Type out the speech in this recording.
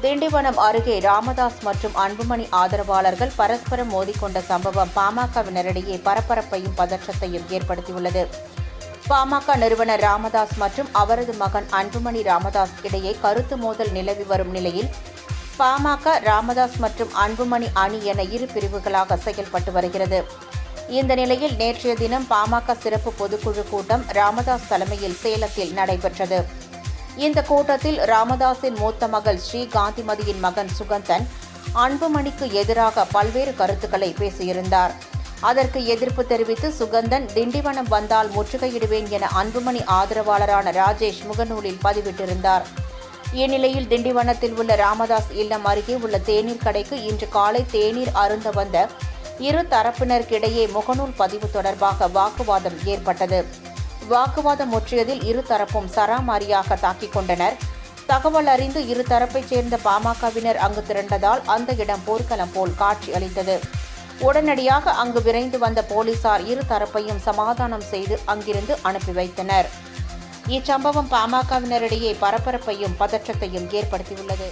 திண்டிவனம் அருகே ராமதாஸ் மற்றும் அன்புமணி ஆதரவாளர்கள் பரஸ்பரம் மோதிக்கொண்ட சம்பவம் பாமகவினரிடையே பரபரப்பையும் பதற்றத்தையும் ஏற்படுத்தியுள்ளது. பாமக நிறுவனர் ராமதாஸ் மற்றும் அவரது மகன் அன்புமணி ராமதாஸ் இடையே கருத்து மோதல் நிலவி வரும் நிலையில் பாமக ராமதாஸ் மற்றும் அன்புமணி அணி என இரு பிரிவுகளாக செயல்பட்டு வருகிறது. இந்த நிலையில் நேற்றைய தினம் பாமக சிறப்பு பொதுக்குழு கூட்டம் ராமதாஸ் தலைமையில் சேலத்தில் நடைபெற்றது. இந்த கூட்டத்தில் ராமதாஸின் மூத்த மகள் ஸ்ரீ காந்திமதியின் மகன் சுகந்தன் அன்புமணிக்கு எதிராக பல்வேறு கருத்துக்களை பேசியிருந்தார். அதற்கு எதிர்ப்பு தெரிவித்து சுகந்தன் திண்டிவனம் வந்தால் முற்றுகையிடுவேன் என அன்புமணி ஆதரவாளரான ராஜேஷ் முகநூலில் பதிவிட்டிருந்தார். இந்நிலையில் திண்டிவனத்தில் உள்ள ராமதாஸ் இல்லம் அருகே உள்ள தேநீர் கடைக்கு இன்று காலை தேநீர் அருந்த வந்த இரு தரப்பினருக்கிடையே முகநூல் பதிவு தொடர்பாக வாக்குவாதம் ஏற்பட்டது. வாக்குவாதம் முற்றியதில் இரு தரப்பும் சராமாரியாக தாக்கிக் கொண்டனர். தகவல் அறிந்து இரு தரப்பைச் சேர்ந்த பாமகவினர் அங்கு திரண்டதால் அந்த இடம் போர்க்களம் போல் காட்சி அளித்தது. உடனடியாக அங்கு விரைந்து வந்த போலீசார் இரு தரப்பையும் சமாதானம் செய்து அங்கிருந்து அனுப்பி வைத்தனர். இச்சம்பவம் பாமகவினரிடையே பரபரப்பையும் பதற்றத்தையும் ஏற்படுத்தியுள்ளது.